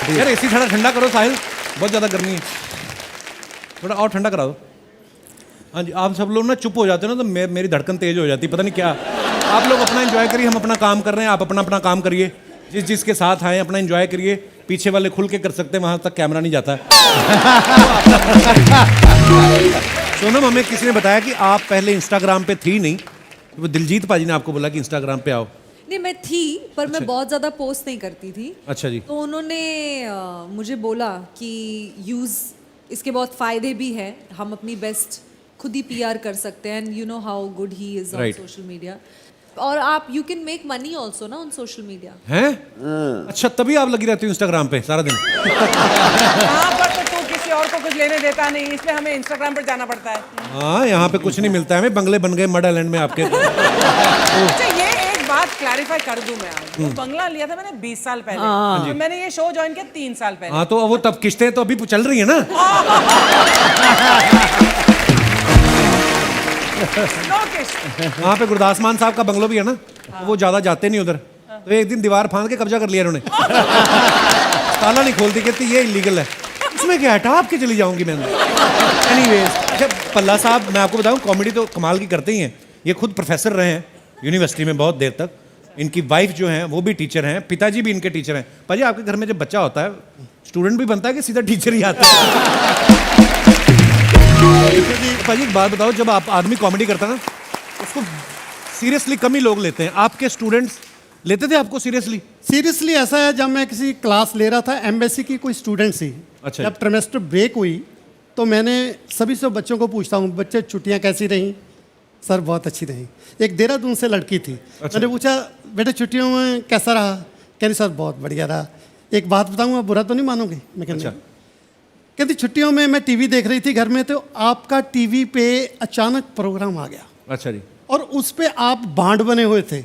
यार एसी थोड़ा ठंडा करो साहिल, बहुत ज़्यादा गर्मी है, थोड़ा और ठंडा करा दो। हाँ जी, आप सब लोग ना चुप हो जाते हो ना तो मेरी धड़कन तेज हो जाती है, पता नहीं क्या। आप लोग अपना एंजॉय करिए, हम अपना काम कर रहे हैं, आप अपना अपना काम करिए। जिसके साथ आए अपना एंजॉय करिए, पीछे वाले खुल के कर सकते हैं, वहाँ तक कैमरा नहीं जाता। सोनम, हमें किसी ने बताया कि आप पहले इंस्टाग्राम पे थी नहीं, वो दिलजीत पाजी ने आपको बोला कि इंस्टाग्राम पे आओ। नहीं, मैं थी पर मैं बहुत ज़्यादा पोस्ट नहीं करती थी। अच्छा जी। तो उन्होंने मुझे बोला कि इसके बहुत फ़ायदे भी हैं, हम अपनी बेस्ट खुद ही पीआर कर सकते हैं, and you know how good he is on social media. और आप you can make money also ना ऑन सोशल मीडिया। हैं? अच्छा, तभी आप लगी रहती हो इंस्टाग्राम पे सारा दिन? यहाँ पर तो तू किसी और को कुछ लेने देता नहीं, इसलिए हमें इंस्टाग्राम पर जाना पड़ता है। हाँ, यहाँ पे कुछ नहीं मिलता है हमें, बंगले बन गए मड आइलैंड में आपके। अच्छा, ये एक बात क्लैरिफाई कर दूं मैं आज। तो बंगला लिया था मैंने 20 साल पहले, तो मैंने ये शो ज्वाइन किया 3 साल पहले। हाँ, तो वो तब किस्तें तो अभी चल रही है ना। वहाँ पे गुरदास मान साहब का बंगलो भी है ना, वो ज्यादा जाते नहीं उधर, तो एक दिन दीवार फांद के कब्जा कर लिया उन्होंने। ताला नहीं खोलती, कहती ये इलीगल है। उसमें क्या है, टाप के चली जाऊंगी मैं अंदर। एनीवेज, अच्छा पल्ला साहब, मैं आपको बताऊं कॉमेडी तो कमाल की करते ही हैं। ये खुद प्रोफेसर रहे हैं यूनिवर्सिटी में बहुत देर तक, इनकी वाइफ जो है वो भी टीचर हैं, पिताजी भी इनके टीचर हैं। पाजी, आपके घर में जब बच्चा होता है स्टूडेंट भी बनता है कि सीधा टीचर ही आता है? पाजी एक बात बताओ, जब आप आदमी कॉमेडी करता है ना उसको सीरियसली कम ही लोग लेते हैं, आपके स्टूडेंट्स लेते थे आपको सीरियसली? सीरियसली ऐसा है, जब मैं किसी क्लास ले रहा था, एम्बेसी की कोई स्टूडेंट थी। अच्छा। जब ट्रिमेस्टर ब्रेक हुई तो मैंने सभी से बच्चों को पूछता हूँ, बच्चे छुट्टियाँ कैसी रहीं? सर बहुत अच्छी रही। एक देहरादून से लड़की थी। अच्छा। मैंने पूछा बेटे छुट्टियों में कैसा रहा? कहती सर बहुत बढ़िया रहा। एक बात बताऊँ, आप बुरा तो नहीं मानोगे? मैं कहती कहती छुट्टियों में मैं टीवी देख रही थी घर में, तो आपका टीवी पे अचानक प्रोग्राम आ गया। अच्छा जी। और उस पे आप बांड बने हुए थे।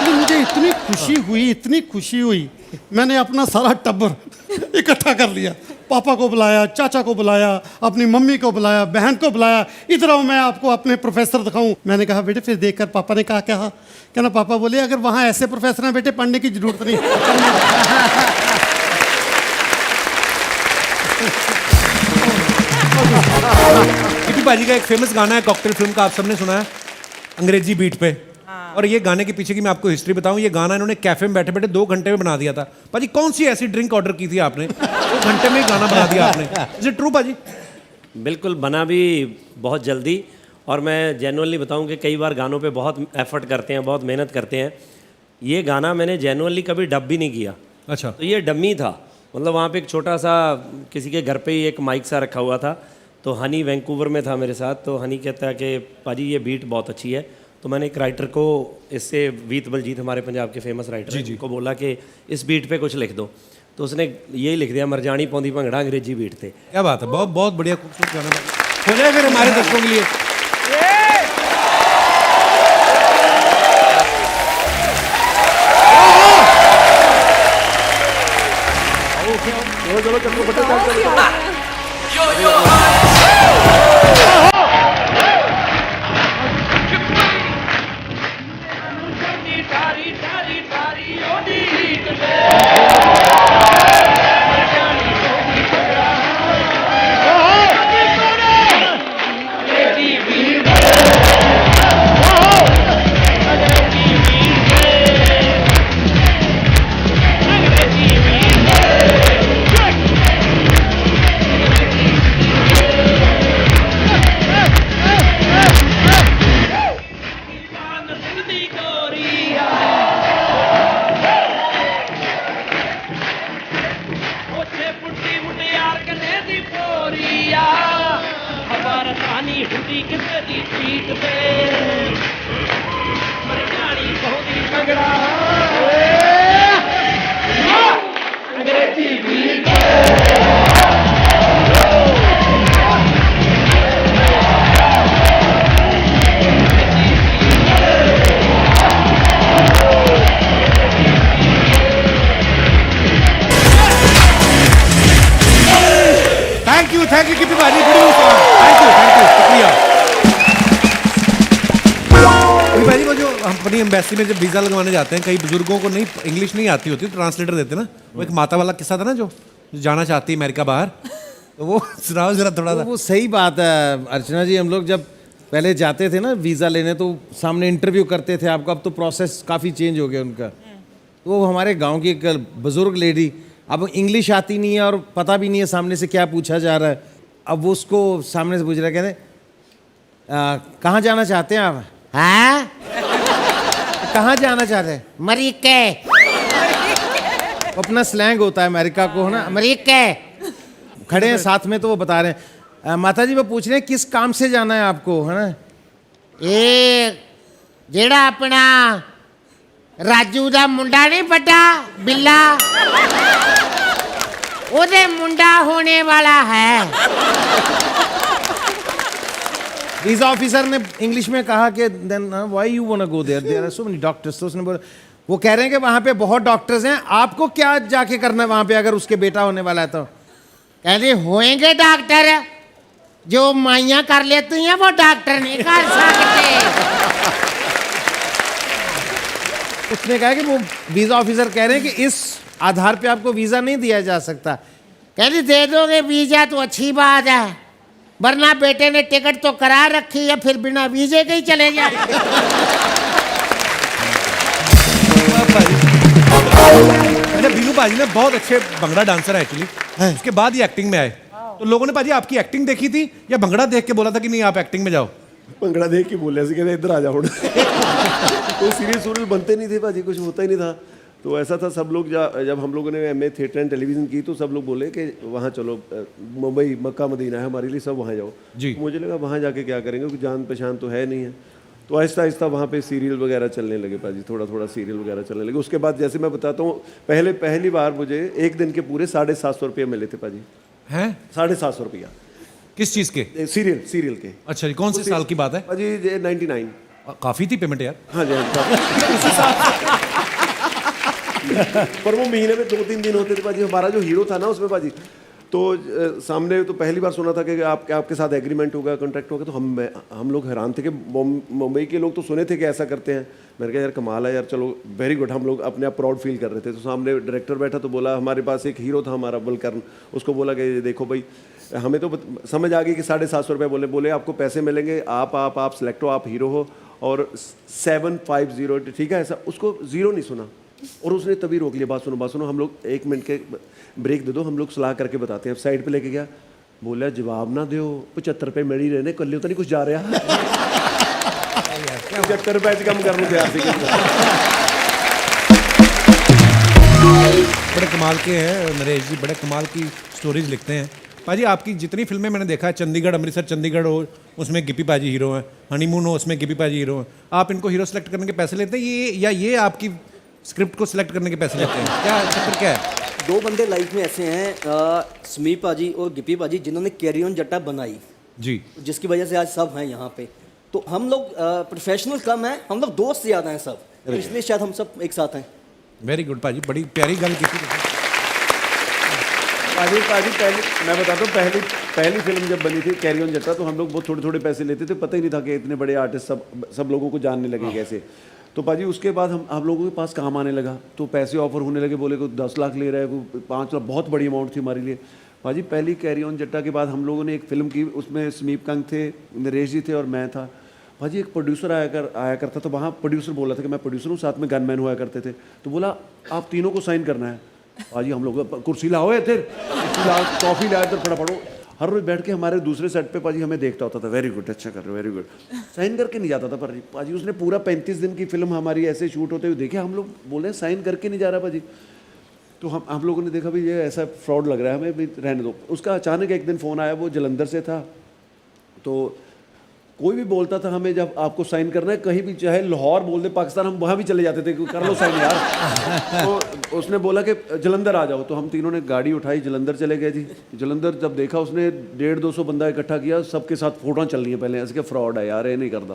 मुझे इतनी खुशी हुई, इतनी खुशी हुई, मैंने अपना सारा टब्बर इकट्ठा कर लिया। पापा को बुलाया, चाचा को बुलाया, अपनी मम्मी को बुलाया, बहन को बुलाया, इधर आओ मैं आपको अपने प्रोफेसर दिखाऊं। मैंने कहा बेटे, फिर देखकर पापा ने कहा क्या? कहना पापा बोले अगर वहाँ ऐसे प्रोफेसर हैं बेटे, पढ़ने की जरूरत नहीं। किपी पाजी का एक फेमस गाना है कॉकटेल फिल्म का, आप सबने सुना है, अंग्रेजी बीट पे। और ये गाने के पीछे की मैं आपको हिस्ट्री बताऊं, ये गाना इन्होंने कैफे में बैठे बैठे 2 घंटे में बना दिया था। पाजी कौन सी ऐसी ड्रिंक ऑर्डर की थी आपने, 2 घंटे में ही गाना बना दिया आपने? इज इट ट्रू पाजी? बिल्कुल, बना भी बहुत जल्दी। और मैं जेन्युइनली बताऊं कि कई बार गानों पे बहुत एफर्ट करते हैं, बहुत मेहनत करते हैं। ये गाना मैंने जेन्युइनली कभी डब भी नहीं किया। अच्छा। तो ये डम्मी था, मतलब वहाँ पे एक छोटा सा किसी के घर पे ही एक माइक सा रखा हुआ था। तो हनी वैंकूवर में था मेरे साथ, तो हनी कहता है कि पाजी ये बीट बहुत अच्छी है। तो मैंने एक राइटर को, इससे वीत बलजीत हमारे पंजाब के फेमस राइटर हैं, को बोला कि इस बीट पे कुछ लिख दो। तो उसने यही लिख दिया, मरजानी पौंदी भंगड़ा अंग्रेजी बीट थे। क्या बात है, बहुत बहुत बढ़िया, खूबसूरत गाना हो जाए फिर हमारे दर्शकों के लिए। थैंक यू किपी पाजी, थैंक यू, शुक्रिया। भाई वो जो हम अपनी एम्बेसी में जब वीज़ा लगवाने जाते हैं, कई बुजुर्गों को नहीं इंग्लिश नहीं आती होती, ट्रांसलेटर देते ना। वो एक माता वाला किस्सा था ना, जो जाना चाहती है अमेरिका बाहर, तो वो सुनाओ जरा थोड़ा सा। वो सही बात है अर्चना जी। हम लोग जब पहले जाते थे ना वीज़ा लेने, तो सामने इंटरव्यू करते थे आपको। अब तो प्रोसेस काफ़ी चेंज हो गया उनका। तो वो हमारे गांव की एक बुजुर्ग लेडी, अब इंग्लिश आती नहीं है और पता भी नहीं है सामने से क्या पूछा जा रहा है। अब वो उसको सामने से पूछ रहा है, कहते कहाँ जाना चाहते हैं आप? हाँ कहाँ जाना चाहते हैं? अमेरिका। अपना स्लैंग होता है अमेरिका को, है ना, अमेरिका। खड़े हैं साथ में तो वो बता रहे हैं, माता जी वो पूछ रहे हैं किस काम से जाना है आपको, है ना? ਇਹ ਜਿਹੜਾ ਆਪਣਾ ਰਾਜੂ ਦਾ ਮੁੰਡਾ ਨਹੀਂ ਵੱਡਾ ਬਿੱਲਾ ਉਹਦੇ ਮੁੰਡਾ ਹੋਣੇ ਵਾਲਾ ਹੈ। वीज़ा ऑफिसर ने इंग्लिश में कहा कि then why you want to go there, there are so many doctors. तो उसने बोला, वो कह रहे हैं कि वहाँ पे बहुत डॉक्टर्स हैं, आपको क्या जाके करना है वहाँ पे अगर उसके बेटा होने वाला है तो? ਕਹਿੰਦੇ ਹੋएंगे डॉक्टर जो माइयां कर लेती हैं वो डॉक्टर नहीं कर सकते। उसने कहा कि वो वीज़ा ऑफिसर कह रहे हैं कि इस आधार पे आपको वीज़ा नहीं दिया जा सकता। कहते दे दोगे वीजा तो अच्छी बात है, वरना बेटे ने टिकट तो करा रखी है, फिर बिना वीजे के ही चले जाए। अच्छा, बीनू पाजी ने बहुत अच्छे भंगड़ा डांसर है एक्चुअली, उसके बाद ही एक्टिंग में आए। तो लोगों ने पाजी आपकी एक्टिंग देखी थी या भंगड़ा देख के बोला था कि नहीं आप एक्टिंग में जाओ? ਭੰਗੜਾ ਦੇਖ ਕੇ ਬੋਲਿਆ ਸੀ, ਕਹਿੰਦੇ ਇੱਧਰ ਆ ਜਾ ਹੁਣ। कोई सीरियल सूरियल बनते नहीं थे पाजी, कुछ होता ही नहीं था। तो ऐसा था, सब लोग जब हम लोगों ने MA थिएटर एंड टेलीविज़न की तो सब लोग बोले कि वहाँ चलो, मुंबई मक्का मदीना है हमारे लिए, सब वहाँ जाओ जी। मुझे लगा वहाँ जाके क्या करेंगे, क्योंकि जान पहचान तो है नहीं है। तो आहिस्ता आहिस्ता वहाँ पे सीरियल वगैरह चलने लगे पाजी, थोड़ा थोड़ा सीरियल वगैरह चलने लगे। उसके बाद जैसे मैं बताता हूँ, पहली बार मुझे एक दिन के पूरे 750 रुपये मिले थे पाजी। हैं? 750 रुपया किस चीज़ के? सीरियल के। अच्छा जी, कौन से साल की बात है? पाजी 99। काफ़ी थी पेमेंट यार। हाँ जी, पर वो महीने में 2-3 दिन होते थे पाजी। हमारा जो हीरो था ना उसमें पाजी, तो सामने तो पहली बार सुना था कि आपके साथ एग्रीमेंट होगा, कॉन्ट्रैक्ट होगा। तो हम लोग हैरान थे कि मुंबई के लोग तो सुने थे कि ऐसा करते हैं। मैंने कहा यार कमाल है यार, चलो वेरी गुड। हम लोग अपने आप प्राउड फील कर रहे थे। तो सामने डायरेक्टर बैठा तो बोला, हमारे पास एक हीरो था हमारा बलकर्ण, उसको बोला कि देखो भाई, हमें तो समझ आ गई कि 750 रुपये बोले आपको पैसे मिलेंगे, आप सिलेक्ट हो, आप हीरो हो, और 750, ठीक है ऐसा। उसको जीरो नहीं सुना और उसने तभी रोक लिया, बात सुनो, हम लोग 1 मिनट के ब्रेक दे दो, हम लोग सलाह करके बताते हैं। अब साइड पे लेके गया, बोला जवाब ना दो, 75 रुपये मेरी रहने, कल तो नहीं कुछ जा रहा। 75 रुपये कम कर लो तैयार से। बड़े कमाल के हैं नरेश जी, बड़े कमाल की स्टोरीज लिखते हैं पाजी। आपकी जितनी फिल्में मैंने देखा है, चंडीगढ़ अमृतसर चंडीगढ़ हो, उसमें गिप्पी पाजी हीरो हैं, हनीमून हो उसमें गिप्पी पाजी हीरो हैं। आप इनको हीरो सेलेक्ट करने के पैसे लेते हैं ये आपकी स्क्रिप्ट को सिलेक्ट करने के पैसे लेते हैं? क्या चक्कर क्या है? 2 बंदे लाइफ में ऐसे हैं, समीप पाजी और गिप्पी पाजी, जिन्होंने कैरी ऑन जट्टा बनाई जी, जिसकी वजह से आज सब हैं यहाँ पे। तो हम लोग प्रोफेशनल कम हैं, हम लोग दोस्त ज़्यादा हैं सब, तो इसलिए शायद हम सब एक साथ हैं। वेरी गुड पाजी, बड़ी प्यारी गल की। पाजी मैं बताता हूँ, पहली फिल्म जब बनी थी कैरी ऑन जट्टा, तो हम लोग बहुत थोड़े पैसे लेते थे, पता ही नहीं था कि इतने बड़े आर्टिस्ट सब लोगों को जानने लगे कैसे। तो पाजी उसके बाद हम लोगों के पास काम आने लगा, तो पैसे ऑफर होने लगे, बोले कोई 10 लाख ले रहा है, कोई 5 लाख, बहुत बड़ी अमाउंट थी हमारे लिए। पाजी पहली कैरी ऑन जट्टा के बाद हम लोगों ने एक फिल्म की, उसमें समीप कंग थे, नरेश जी थे और मैं था। भाजी एक प्रोड्यूसर आया करता था वहाँ, प्रोड्यूसर बोला था कि मैं प्रोड्यूसर हूँ, साथ में गनमैन हुआ करते थे। तो बोला आप तीनों को साइन करना है। भाजी हम लोग कुर्सी लाओ इधर, कुर्सी लाओ, कॉफ़ी लाओ इधर, पढ़ो। हर रोज बैठ के हमारे दूसरे सेट पे पाजी हमें देखता होता था, वेरी गुड, अच्छा कर रहे हो, वेरी गुड। साइन करके नहीं जाता था पर पाजी उसने पूरा 35 दिन की फिल्म हमारी ऐसे शूट होते हुए देखे, हम लोग बोले साइन करके नहीं जा रहा पाजी। तो हम लोगों ने देखा भाई ये ऐसा फ्रॉड लग रहा है हमें, भी रहने दो। उसका अचानक एक दिन फ़ोन आया, वो जलंधर से था। तो कोई भी बोलता था हमें जब आपको साइन करना है, कहीं भी चाहे लाहौर बोल दे पाकिस्तान, हम वहाँ भी चले जाते थे, कर लो साइन यार। तो उसने बोला कि जलंधर आ जाओ, तो हम तीनों ने गाड़ी उठाई, जलंधर चले गए जी। जलंधर जब देखा उसने 150-200 बंदा इकट्ठा किया, सबके साथ फोटो चल रही है पहले, ऐसे फ्रॉड है यार, ये नहीं करता।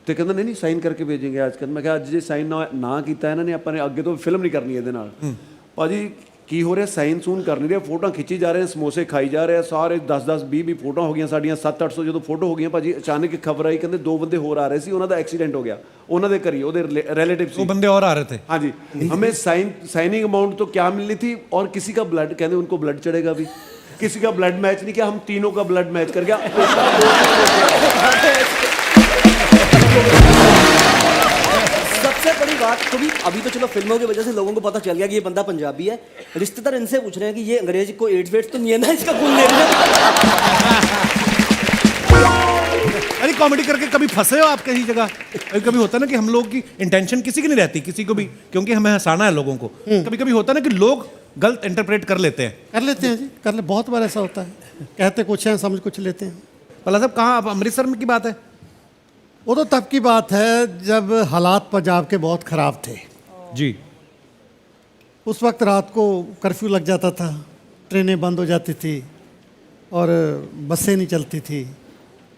तो कहता नहीं साइन करके भेजेंगे आज कल। मैं कहा अज जे साइन ना किया इन्होंने, अपने अगे तो फिल्म नहीं करनी ये। भाजी ਕੀ ਹੋ ਰਿਹਾ ਸਾਈਨ ਸੂਨ ਕਰ ਨਹੀਂ ਰਿਹਾ ਫੋਟੋਆਂ ਖਿੱਚੀ ਜਾ ਰਹੇ ਸਮੋਸੇ ਖਾਈ ਜਾ ਰਹੇ ਸਾਰੇ 10-10 20-20 ਫੋਟੋਆਂ ਹੋ ਗਈਆਂ ਸਾਡੀਆਂ 700-800 ਜਦੋਂ ਫੋਟੋ ਹੋ ਗਈਆਂ ਭਾਜੀ ਅਚਾਨਕ ਇੱਕ ਖਬਰ ਆਈ ਕਹਿੰਦੇ 2 ਬੰਦੇ ਹੋਰ ਆ ਰਹੇ ਸੀ ਉਹਨਾਂ ਦਾ ਐਕਸੀਡੈਂਟ ਹੋ ਗਿਆ ਉਹਨਾਂ ਦੇ ਘਰੀ ਉਹਦੇ रिलेटिव वो बंदे और आ रहे थे हाँ जी हमें साइनिंग अमाउंट तो क्या मिलनी थी और किसी का ब्लड कहते उनको ब्लड चढ़ेगा भी किसी का ब्लड मैच नहीं किया हम तीनों का ब्लड मैच कर गया सबसे बड़ी बात तो भी अभी तो चलो फिल्मों की वजह से लोगों को पता चल गया कि ये बंदा पंजाबी है। रिश्तेदार इनसे पूछ रहे हैं कि ये अंग्रेज को एड्स वेड्स तो नहीं है ना, इसका खून ले रहे हैं। अरे कॉमेडी करके कभी फंसे हो आप कहीं जगह? कभी होता है ना कि हम लोग की इंटेंशन किसी की नहीं रहती, किसी को भी, क्योंकि हमें हंसाना है लोगों को। कभी कभी होता है ना कि लोग गलत इंटरप्रेट कर लेते हैं। कर लेते हैं जी, कर ले, बहुत बार ऐसा होता है, कहते कुछ हैं समझ कुछ लेते हैं। पल्ला साहब कहाँ, आप अमृतसर में की बात है? वो तो तब की बात है जब हालात पंजाब के बहुत ख़राब थे जी। उस वक्त रात को कर्फ्यू लग जाता था, ट्रेनें बंद हो जाती थी और बसें नहीं चलती थी,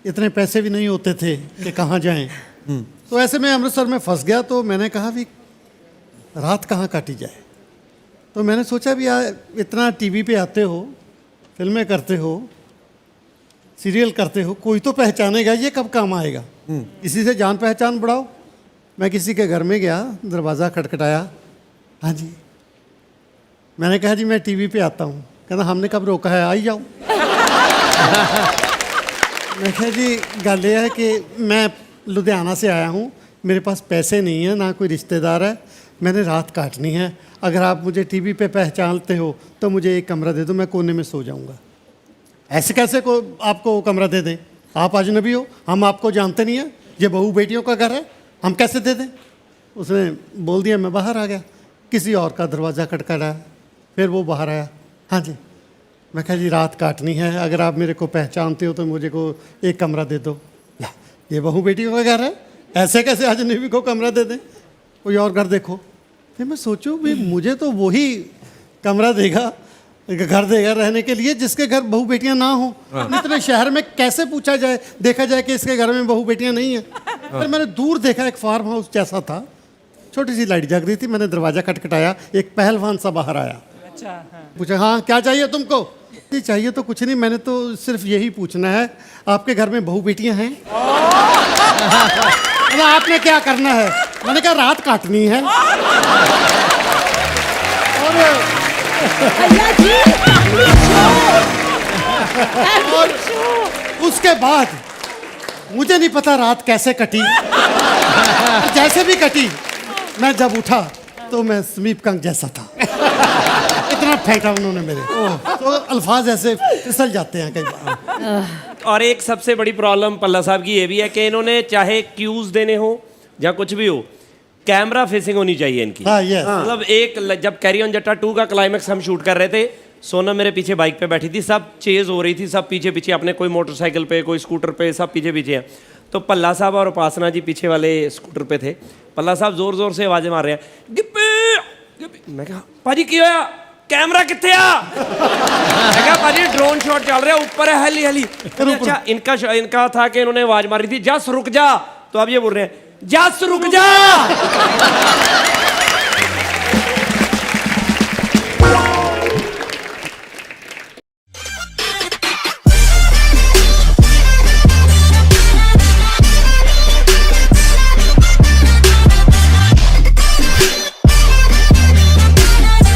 इतने पैसे भी नहीं होते थे कि कहाँ जाएं। तो ऐसे में अमृतसर में फंस गया। तो मैंने कहा भी रात कहाँ काटी जाए। तो मैंने सोचा भी यार इतना टीवी पे आते हो, फिल्में करते हो, सीरियल करते हो, कोई तो पहचानेगा, ये कब काम आएगा। किसी से जान पहचान बढ़ाओ। मैं किसी के घर में गया, दरवाज़ा खटखटाया, हाँ जी। मैंने कहा जी मैं टीवी पे आता हूँ। कहना हमने कब रोका है, आई जाओ। मैं कहा जी गल ये है कि मैं लुधियाना से आया हूँ, मेरे पास पैसे नहीं हैं, ना कोई रिश्तेदार है, मैंने रात काटनी है। अगर आप मुझे टीवी पे पहचानते हो तो मुझे एक कमरा दे दो, मैं कोने में सो जाऊँगा। ऐसे कैसे को आपको कमरा दे दें, आप अजनबी हो, हम आपको जानते नहीं हैं, ये बहू बेटियों का घर है, हम कैसे दे दें। उसने बोल दिया, मैं बाहर आ गया। किसी और का दरवाज़ा खटखटाया, फिर वो बाहर आया, हाँ जी। मैं कहा जी रात काटनी है, अगर आप मेरे को पहचानते हो तो मुझे को एक कमरा दे दो। ला, ये बहू बेटियों का घर है, ऐसे कैसे अजनबी को कमरा दे दें, कोई और घर देखो। फिर मैं सोचूं भी मुझे तो वही कमरा देगा, घर देगा रहने के लिए जिसके घर बहू बेटियां ना हो। इतने शहर में कैसे पूछा जाए, देखा जाए कि इसके घर में बहू बेटियां नहीं हैं। फिर मैंने दूर देखा, एक फार्म हाउस जैसा था, छोटी सी लाइट जग रही थी। मैंने दरवाज़ा खटखटाया, एक पहलवान सा बाहर आया। अच्छा, हाँ। पूछा हाँ क्या चाहिए तुमको? नहीं चाहिए तो कुछ नहीं, मैंने तो सिर्फ यही पूछना है, आपके घर में बहू बेटियां हैं? आपने क्या करना है? मैंने कहा रात काटनी है। और उसके बाद मुझे नहीं पता रात कैसे कटी, जैसे भी कटी, मैं जब उठा तो मैं समीप कंग जैसा था। इतना फेंका उन्होंने मेरे, तो अल्फाज ऐसे फिसल जाते हैं कई बार। और एक सबसे बड़ी प्रॉब्लम पल्ला साहब की ये भी है कि इन्होंने चाहे क्यूज देने हो या कुछ भी हो, कैमरा फेसिंग होनी चाहिए इनकी। हाँ, yes। मतलब एक जब कैरी ऑन जट्टा 2 का क्लाइमैक्स हम शूट कर रहे थे, सोनम मेरे पीछे बाइक पे बैठी थी, सब चेज हो रही थी, सब पीछे पीछे अपने, कोई मोटरसाइकिल पे, कोई स्कूटर पे, सब पीछे पीछे हैं। तो पल्ला साहब और उपासना जी पीछे वाले स्कूटर पे थे। पल्ला साहब जोर जोर से आवाजें मार रहे हैं, गिप्पी गिप्पी। मैं कहा पाजी की होया, कैमरा कितने आ? मैं कहा पाजी ड्रोन शॉट चल रहा है, ऊपर है, हली हली। अच्छा इनका था कि इन्होंने आवाज मारी थी, जस रुक जा, तो अब ये बोल रहे हैं जस रुक जा।